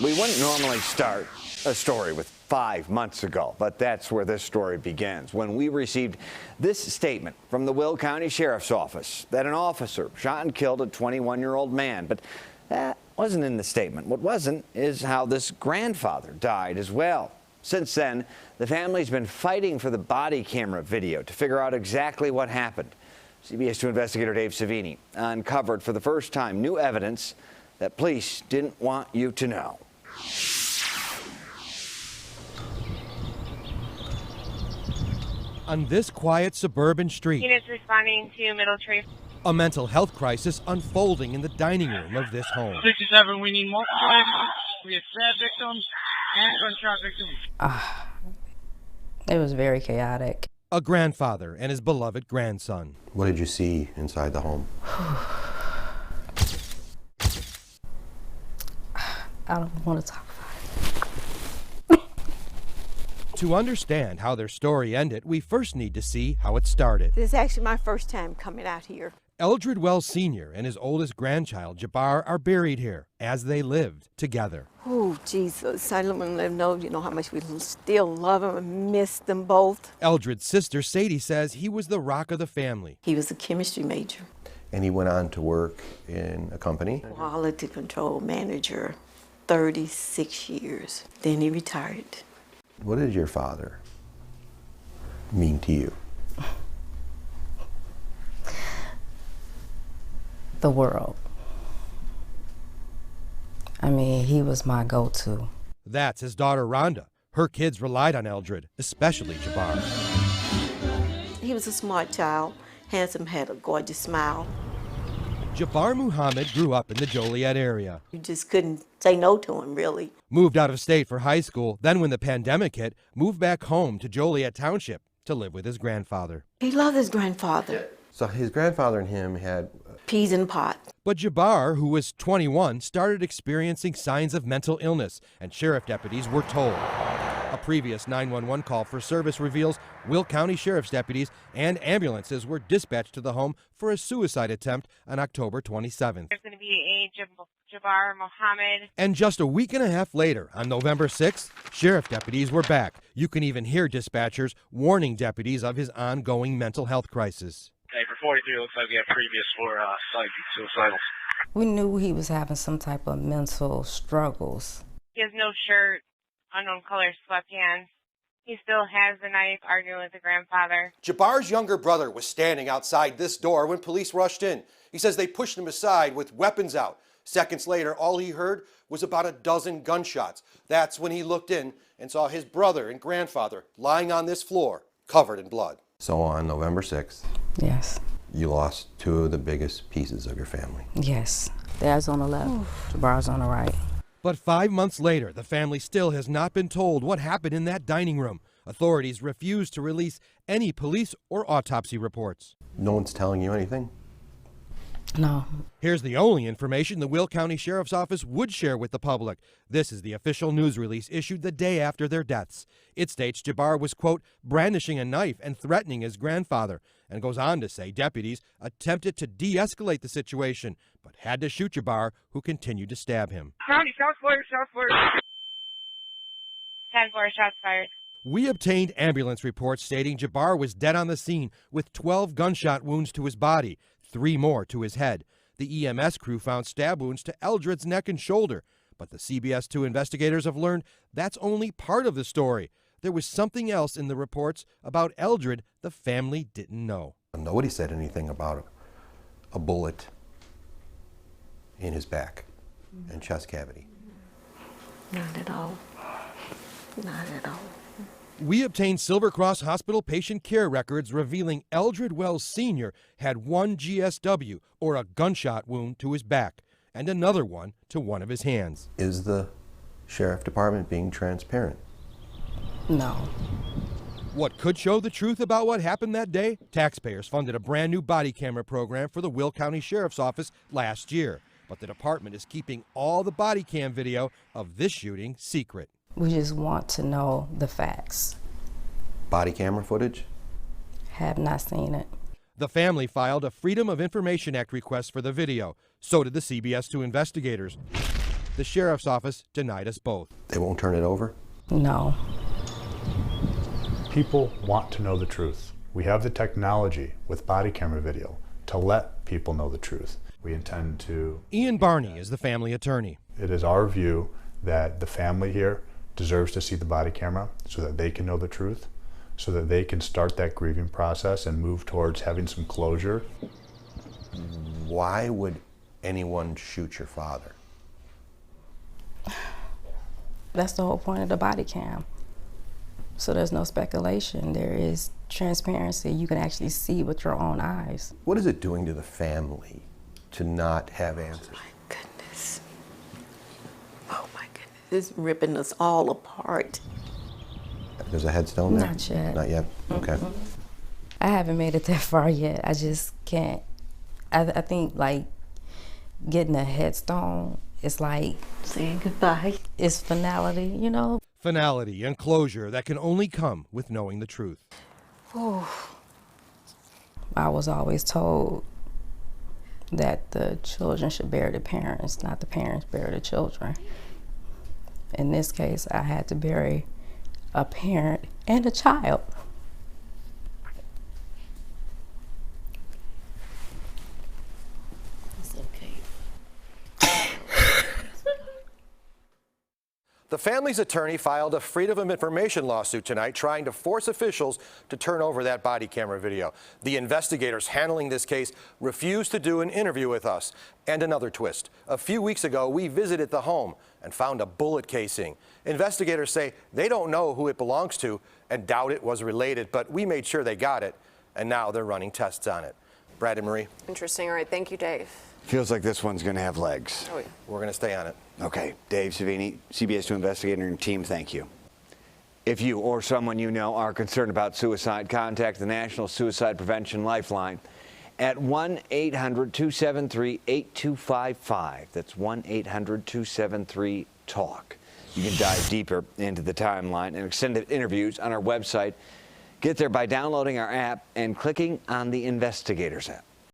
We wouldn't normally start a story with 5 months ago, but that's where this story begins, when we received this statement from the Will County Sheriff's Office that an officer shot and killed a 21-year-old man. But that wasn't in the statement. What wasn't is how this grandfather died as well. Since then, the family's been fighting for the body camera video to figure out exactly what happened. CBS 2 investigator Dave Savini uncovered for the first time new evidence that police didn't want you to know. On this quiet suburban street, units responding to Middle Tree. A mental health crisis unfolding in the dining room of this home. 67, we need multiple. We have sad victims and gunshot victims. It was very chaotic. A grandfather and his beloved grandson. What did you see inside the home? I don't want to talk about it. To understand how their story ended, we first need to see how it started. This is actually my first time coming out here. Eldred Wells Sr. and his oldest grandchild, Jabbar, are buried here as they lived together. Oh, Jesus. I don't want to let them know, how much we still love them and miss them both. Eldred's sister, Sadie, says he was the rock of the family. He was a chemistry major. And he went on to work in a company? Quality control manager, 36 years. Then he retired. What did your father mean to you? The world. I mean, he was my go-to. That's his daughter, Rhonda. Her kids relied on Eldred, especially Jabbar. He was a smart child, handsome, had a gorgeous smile. Jabbar Muhammad grew up in the Joliet area. You just couldn't say no to him, really. Moved out of state for high school, then when the pandemic hit, moved back home to Joliet Township to live with his grandfather. He loved his grandfather. So his grandfather and him had... peas in a pot. But Jabbar, who was 21, started experiencing signs of mental illness, and sheriff deputies were told. A previous 911 call for service reveals Will County Sheriff's deputies and ambulances were dispatched to the home for a suicide attempt on October 27th. There's going to be a Jabbar Muhammad. And just a week and a half later, on November 6th, sheriff deputies were back. You can even hear dispatchers warning deputies of his ongoing mental health crisis. Okay, for 43, it looks like we have previous for suicidal. We knew he was having some type of mental struggles. He has no shirt, unknown color sweatpants. He still has the knife, arguing with the grandfather. Jabbar's younger brother was standing outside this door when police rushed in. He says they pushed him aside with weapons out. Seconds later, all he heard was about a dozen gunshots. That's when he looked in and saw his brother and grandfather lying on this floor, covered in blood. So on November 6th, Yes. you lost two of the biggest pieces of your family. Yes. Dad's on the left, Jabbar's on the right. But 5 months later, the family still has not been told what happened in that dining room. Authorities refuse to release any police or autopsy reports. No one's telling you anything? No. Here's the only information the Will County Sheriff's Office would share with the public. This is the official news release issued the day after their deaths. It states Jabbar was, quote, brandishing a knife and threatening his grandfather, and goes on to say deputies attempted to de-escalate the situation, but had to shoot Jabbar, who continued to stab him. County, shots fired, shots fired. 10-4 shots fired. We obtained ambulance reports stating Jabbar was dead on the scene with 12 gunshot wounds to his body, 3 more to his head. The EMS crew found stab wounds to Eldred's neck and shoulder. But the CBS 2 investigators have learned that's only part of the story. There was something else in the reports about Eldred the family didn't know. Nobody said anything about a bullet in his back and chest cavity. Not at all. Not at all. We obtained Silver Cross Hospital patient care records revealing Eldred Wells Sr. had 1 GSW, or a gunshot wound, to his back, and another one to one of his hands. Is the sheriff department being transparent? No. What could show the truth about what happened that day? Taxpayers funded a brand new body camera program for the Will County Sheriff's Office last year, but the department is keeping all the body cam video of this shooting secret. We just want to know the facts. Body camera footage? Have not seen it. The family filed a Freedom of Information Act request for the video. So did the CBS 2 investigators. The sheriff's office denied us both. They won't turn it over? No. People want to know the truth. We have the technology with body camera video to let people know the truth. We intend to... Ian Barney is the family attorney. It is our view that the family here deserves to see the body camera so that they can know the truth, so that they can start that grieving process and move towards having some closure. Why would anyone shoot your father? That's the whole point of the body cam. So there's no speculation. There is transparency. You can actually see with your own eyes. What is it doing to the family to not have answers? My goodness. Oh my goodness. It's ripping us all apart. There's a headstone there? Not yet. Not yet? Okay. I haven't made it that far yet. I just can't. I think like getting a headstone, it's like Saying goodbye. it's finality, you know? Finality and closure that can only come with knowing the truth. I was always told that the children should bury the parents, not the parents bury the children. In this case, I had to bury a parent and a child. It's okay. The family's attorney filed a Freedom of Information lawsuit tonight trying to force officials to turn over that body camera video. The investigators handling this case refused to do an interview with us. And another twist. A few weeks ago, we visited the home and found a bullet casing. Investigators say they don't know who it belongs to and doubt it was related, but we made sure they got it, and now they're running tests on it. Brad and Marie. Interesting. All right. Thank you, Dave. Feels like this one's going to have legs. Oh, yeah. We're going to stay on it. Okay, Dave Savini, CBS 2 investigator and team, thank you. If you or someone you know are concerned about suicide, contact the National Suicide Prevention Lifeline at 1-800-273-8255. That's 1-800-273-TALK. You can dive deeper into the timeline and extended interviews on our website. Get there by downloading our app and clicking on the Investigators app.